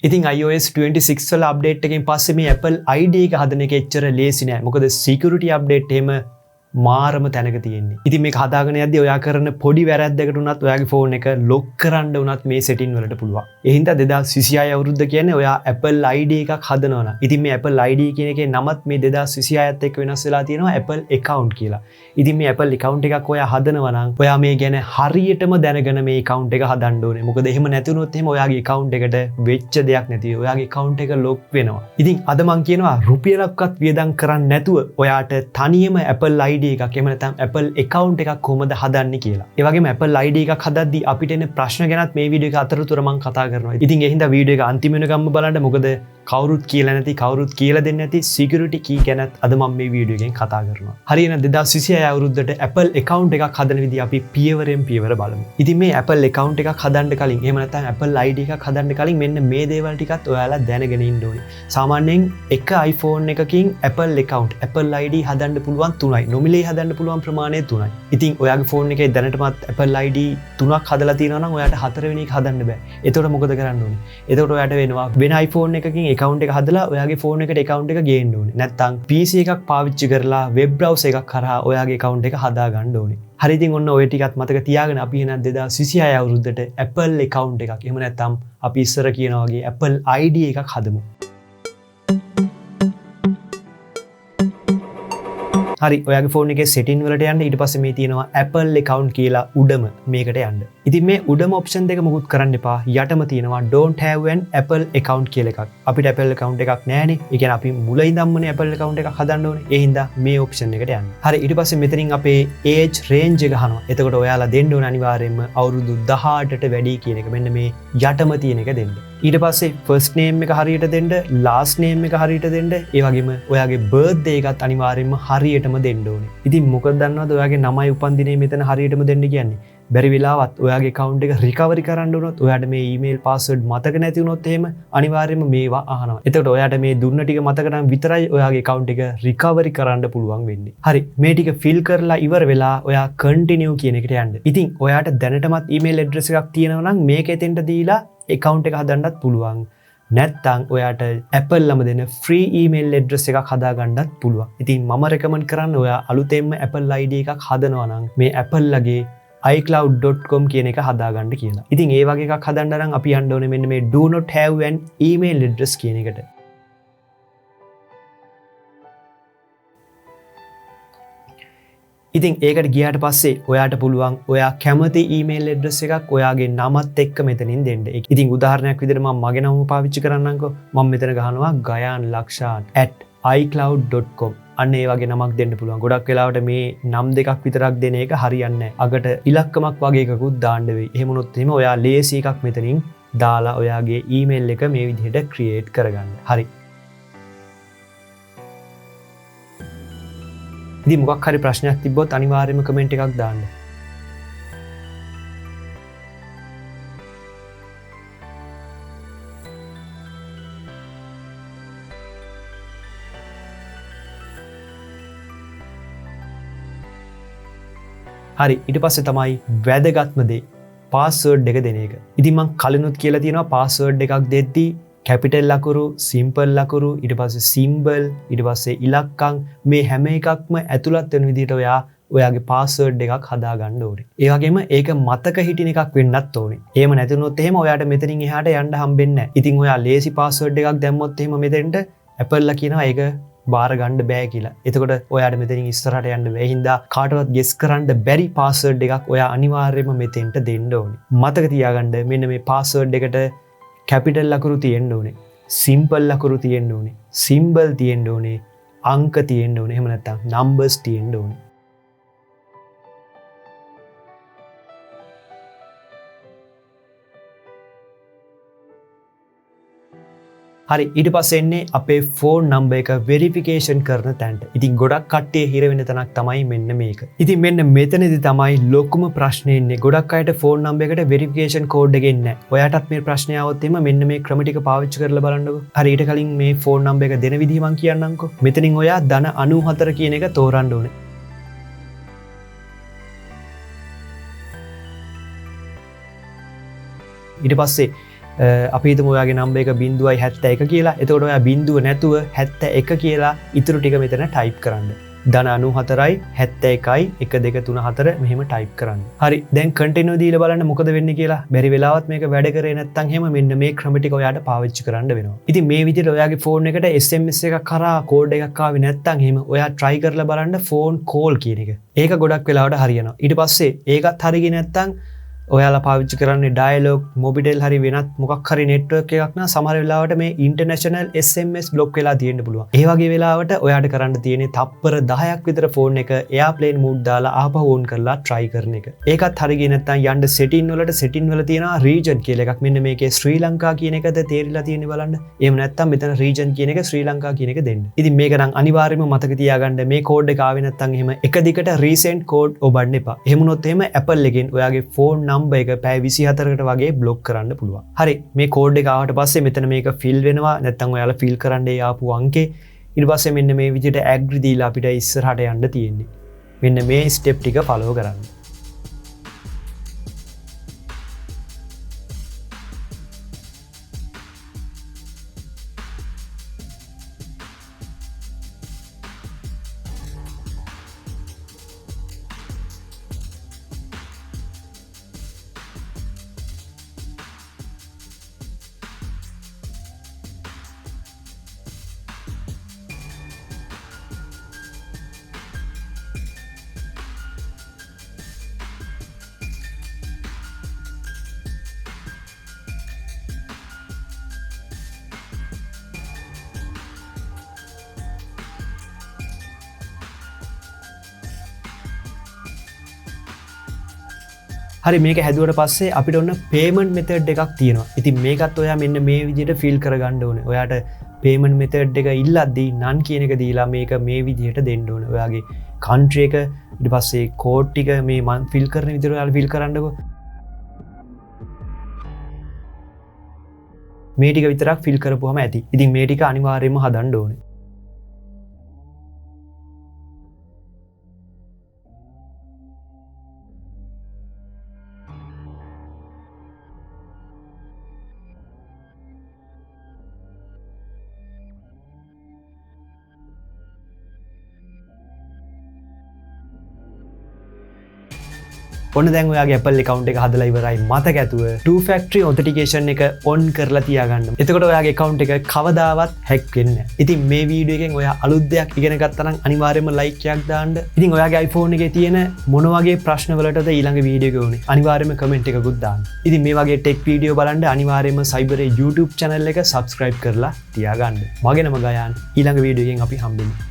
ඉතින් iOS 26 වල update එකෙන් පස්සේ මේ Apple ID එක හදන එක එච්චර ලේසි නෑ. මොකද security update එහෙම මාරම තැනක තියෙන්නේ. ඉතින් මේක හදාගෙන යද්දී ඔයා කරන පොඩි වැරැද්දකට උනත් ඔයාගේ ෆෝන් එක ලොක් කරන්න උනත් මේ setting වලට පුළුවන්. ඒ හින්දා 2026 අවුරුද්ද කියන්නේ ඔයා Apple ID එකක් හදනවා නම්. ඉතින් මේ Apple ID කියන එකේ නමත් මේ 2026ත් එක්ක වෙනස් වෙලා තියෙනවා Apple account කියලා. ඉතින් මේ Apple account එකක් ඔයා හදනවා නම් ඔයා මේ ගැන හරියටම දැනගෙන මේ account එක හදන්න ඕනේ. මොකද එහෙම නැති වුණොත් එහෙම ඔයාගේ account එකට වෙච්ච දෙයක් නැති ඔයාගේ account එක ලොක් වෙනවා. ඉතින් අද මම කියනවා රුපියලක්වත් වියදම් කරන්නේ නැතුව ඔයාට තනියම Apple ID එකක් එහෙම නැත්නම් Apple account එකක් කොහොමද හදන්නේ කියලා. ඒ වගේම Apple ID එකක් හදද්දී අපිට එන ප්‍රශ්න ගැනත් මේ වීඩියෝ එක අතරතුර මම කතා කරනවා. ඉතින් ඒ හින්දා වීඩියෝ එක අන්තිම වෙනකම්ම බලන්න. මොකද කවුරුත් කියලා නැති කවුරුත් කියලා දෙන්නේ නැති security key ගැනත් අද මම මේ වීඩියෝ එකෙන් කතා කරනවා. හරියන 2026 අවුරුද්දට Apple account එකක් හදන විදිහ අපි පියවරෙන් පියවර බලමු. ඉතින් මේ Apple account එකක් හදන්න කලින් එහෙම නැත්නම් Apple ID එකක් හදන්න කලින් මෙන්න මේ දේවල් ටිකත් ඔයාලා දැනගෙන ඉන්න ඕනේ. සාමාන්‍යයෙන් එක iPhone එකකින් Apple account Apple ID හදන්න පුළුවන් 3යි. නොමිලේ හදන්න පුළුවන් ප්‍රමාණය 3යි. ඉතින් ඔයාගේ ෆෝන් එකේ දැනටමත් Apple ID 3ක් හදලා තියෙනවා නම් ඔයාට 4 වෙනි එක හදන්න බෑ. එතකොට මොකද කරන්න ඕනේ? එතකොට ඔයාට වෙනවා වෙන iPhone එකකින් account එක හදලා ඔයාගේ ෆෝන් එකට account එක ගේන්න ඕනේ. නැත්නම් PC එකක් පාවිච්චි කරලා web browser එකක් කරා ඔයාගේ account එක හදා ගන්න ඕනේ. හරි ඉතින් ඔන්න ඔය ටිකත් මතක තියාගෙන අපි එහෙනම් 2026 අවුරුද්දට Apple account එකක් එහෙම නැත්නම් අපි ඉස්සර කියනා වගේ Apple ID එකක් හදමු. හරි ඔයාගේ ෆෝන් එකේ setting වලට යන්න ඊට පස්සේ මේ තියෙනවා Apple account කියලා උඩම මේකට යන්න. ඉතින් මේ උඩම option දෙක මොකුත් කරන්න එපා. යටම තියෙනවා don't have an Apple account කියලා එකක්. අපිට Apple account එකක් නැහැනේ. ඒ කියන්නේ අපි මුල ඉඳන්මනේ Apple account එකක් හදන්න ඕනේ. ඒ හින්දා මේ option එකට යන්න. හරි ඊට පස්සේ මෙතනින් අපේ age range එක අහනවා. එතකොට ඔයාලා දෙන්න ඕනේ අනිවාර්යයෙන්ම අවුරුදු 18ට වැඩි කියන එක. මෙන්න මේ යටම තියෙන එක දෙන්න. ඊට පස්සේ first name එක හරියට දෙන්න, last name එක හරියට දෙන්න. ඒ වගේම ඔයාගේ birthday එකත් අනිවාර්යයෙන්ම හරියටම දෙන්න ඕනේ. ඉතින් මොකද දන්නවද ඔයාගේ නමයි උපන්දිනේ මෙතන හරියටම දෙන්න කියන්නේ? බැරි වෙලාවත් ඔයාගේ account එක recovery කරන්න උනොත් ඔයාට මේ email password මතක නැති වුණොත් එහෙම අනිවාර්යයෙන්ම මේවා අහනවා. එතකොට ඔයාට මේ දුන්න ටික මතක නම් විතරයි ඔයාගේ account එක recovery කරන්න පුළුවන් වෙන්නේ. හරි මේ ටික fill කරලා ඉවර වෙලා ඔයා continue කියන එකට යන්න. ඉතින් ඔයාට දැනටමත් email address එකක් තියෙනවා නම් මේක එතෙන්ට දීලා account එක හදන්නත් පුළුවන්. නැත්තම් ඔයාට Apple ළම දෙන free email address එකක් හදා ගන්නත් පුළුවන්. ඉතින් මම recommend කරන්නේ ඔයා අලුතෙන්ම Apple ID එකක් හදනවා නම් මේ Apple ලගේ iCloud.com කියන එක හදාගන්න කියලා. ඉතින් ඒ වගේ එකක් හදන්න නම් අපි යන්න ඕනේ මෙන්න මේ do not have an email address කියන එකට. ඉතින් ඒකට ගියාට පස්සේ ඔයාට පුළුවන් ඔයා කැමති email address එකක් ඔයාගේ නමත් එක්ක මෙතනින් දෙන්න. ඉතින් උදාහරණයක් විදිහට මම මගේ නම පාවිච්චි කරන්නම්කෝ. මම මෙතන ගහනවා ගයාන් ලක්ෂාන් @icloud.com. අන්න ඒ වගේ නමක් දෙන්න පුළුවන්. ගොඩක් වෙලාවට මේ නම් දෙකක් විතරක් දෙන එක හරියන්නේ නැහැ. අගට ඉලක්කමක් වගේ එකකුත් දාන්න වෙයි. එහෙම වුණොත් එහෙම ඔයා ලේසි එකක් මෙතනින් දාලා ඔයාගේ email එක මේ විදිහට create කරගන්න. හරි. ඉතින් මොකක් හරි ප්‍රශ්නයක් තිබ්බොත් අනිවාර්යයෙන්ම කමෙන්ට් එකක් දාන්න. හරි ඊට පස්සේ තමයි වැදගත්ම දේ password එක දෙන එක. ඉතින් මම කලිනුත් කියලා තියෙනවා password එකක් දෙද්දී capital ලකුරු, simple ලකුරු, ඊට පස්සේ symbol, ඊට පස්සේ ඉලක්කම් මේ හැම එකක්ම ඇතුළත් වෙන විදිහට ඔයාගේ password එකක් හදා ගන්න ඕනේ. ඒ වගේම ඒක මතක හිටින එකක් වෙන්නත් ඕනේ. එහෙම නැතුනොත් එහෙම ඔයාට මෙතනින් එහාට යන්න හම්බෙන්නේ නැහැ. ඉතින් ඔයා lazy password එකක් දැම්මොත් එහෙම මෙතෙන්ට Apple ලා කියනවා ඒක බාර ගන්න බෑ කියලා. එතකොට ඔයාට මෙතනින් ඉස්සරහට යන්න බැහැ. හින්දා කාටවත් guess කරන්න බැරි password එකක් ඔයා අනිවාර්යයෙන්ම මෙතෙන්ට දෙන්න ඕනේ. මතක තියාගන්න මෙන්න මේ password එකට capital ලකුරු තියෙන්න ඕනේ. simple ලකුරු තියෙන්න ඕනේ. symbol තියෙන්න ඕනේ. අංක තියෙන්න ඕනේ. එහෙම නැත්නම් numbers තියෙන්න ඕනේ. හරි ඊට පස්සේ එන්නේ අපේ ෆෝන් නම්බර් එක වෙරිෆිකේෂන් කරන තැනට. ඉතින් ගොඩක් කට්ටිය හිර වෙන තැනක් තමයි මෙන්න මේක. ඉතින් මෙන්න මෙතනදී තමයි ලොකුම ප්‍රශ්නේ ඉන්නේ. ගොඩක් අයට ෆෝන් නම්බර් එකට වෙරිෆිකේෂන් කෝඩ් එක එන්නේ නැහැ. ඔයාටත් මේ ප්‍රශ්නේ ආවොත් එimhe මෙන්න මේ ක්‍රම ටික පාවිච්චි කරලා බලන්නකෝ. හරි ඊට කලින් මේ ෆෝන් නම්බර් එක දෙන විදිහ මම කියන්නම්කෝ. මෙතනින් ඔයා ධන 94 කියන එක තෝරන්න ඕනේ. ඊට පස්සේ අපි හිතමු ඔයාගේ නම්බර් එක 0.71 කියලා. එතකොට ඔයා 0 නැතුව 71 කියලා ඉතුරු ටික මෙතන ටයිප් කරන්න. ධන 94යි 71යි 1234 මෙහෙම ටයිප් කරන්න. හරි දැන් කන්ටිනියු දීලා බලන්න මොකද වෙන්නේ කියලා. බැරි වෙලාවත් මේක වැඩ කරේ නැත්නම් එහෙම මෙන්න මේ ක්‍රම ටික ඔයාට පාවිච්චි කරන්න වෙනවා. ඉතින් මේ විදිහට ඔයාගේ ෆෝන් එකට SMS එකක් කරා කෝඩ් එකක් ආවේ නැත්නම් එහෙම ඔයා try කරලා බලන්න ෆෝන් කෝල් කියන එක. ඒක ගොඩක් වෙලාවට හරියනවා. ඊට පස්සේ ඒකත් හරියන්නේ නැත්නම් ඔයාලා පාවිච්චි කරන්නේ ඩයලොග් මොබිටෙල් හරි වෙනත් මොකක් හරි නෙට්වර්ක් එකක් නම් සමහර වෙලාවට මේ ඉන්ටර්නැෂනල් SMS බ්ලොක් වෙලා තියෙන්න පුළුවන්. ඒ වගේ වෙලාවට ඔයාට කරන්න තියෙන්නේ තප්පර 10ක් විතර ෆෝන් එක එයාප්ලේන් මූඩ් දාලා ආපහු ඕන් කරලා try කරන එක. ඒකත් හරියන්නේ නැත්නම් යන්න setting වලට setting වල තියෙනවා region කියලා එකක්. මෙන්න මේකේ ශ්‍රී ලංකා කියන එකද තේරිලා තියෙන්නේ බලන්න. එහෙම නැත්නම් මෙතන region කියන එක ශ්‍රී ලංකා කියන එක දෙන්න. ඉතින් මේක නම් අනිවාර්යයෙන්ම මතක තියාගන්න මේ කෝඩ් එක ආවේ නැත්නම් එහෙම එක දිගට recent code ඔබන්න එපා. එහෙම වුණොත් එහෙම Apple එකෙන් ඔයාගේ ෆෝන් එක පැය 24කට වගේ බ්ලොක් කරන්න පුළුවන්. හරි මේ කෝඩ් එක ආවට පස්සේ මෙතන මේක ෆිල් වෙනවා නැත්නම් ඔයාලා ෆිල් කරන්න ආපු අංකේ ඊට පස්සේ මෙන්න මේ විදිහට ඇග්‍රි දීලා අපිට ඉස්සරහට යන්න තියෙන්නේ. මෙන්න මේ ස්ටෙප් ටික ෆලෝ කරන්න. හරි මේක හැදුවට පස්සේ අපිට ඔන්න පේමන්ට් මෙතඩ් එකක් තියෙනවා. ඉතින් මේකත් ඔයා මෙන්න මේ විදිහට ෆිල් කරගන්න ඕනේ. ඔයාට පේමන්ට් මෙතඩ් එක ඉල්ලද්දී නන් කියන එක දීලා මේක මේ විදිහට දෙන්න ඕනේ. ඔයාගේ කන්ට්‍රි එක ඊට පස්සේ කෝඩ් ටික මේ මම ෆිල් කරන විදිහට ඔයාලා ෆිල් කරන්නකෝ. මේ ටික විතරක් ෆිල් කරපුවම ඇති. ඉතින් මේ ටික අනිවාර්යයෙන්ම හදන්න ඕනේ. ඔන්න දැන් ඔයාගේ Apple account එක හදලා ඉවරයි. මතක ඇතුව two factor authentication එක on කරලා තියාගන්න. එතකොට ඔයාගේ account එක කවදාවත් hack වෙන්නේ නැහැ. ඉතින් මේ වීඩියෝ එකෙන් ඔයා අලුත් දෙයක් ඉගෙන ගත්තා නම් අනිවාර්යයෙන්ම like එකක් දාන්න. ඉතින් ඔයාගේ iPhone එකේ තියෙන මොන වගේ ප්‍රශ්න වලටද ඊළඟ වීඩියෝ එක ඕනේ? අනිවාර්යයෙන්ම comment එකකුත් දාන්න. ඉතින් මේ වගේ tech වීඩියෝ බලන්න අනිවාර්යයෙන්ම Cyber YouTube channel එක subscribe කරලා තියාගන්න. මගේ නම ගයාන්. ඊළඟ වීඩියෝ එකෙන් අපි හම්බෙමු.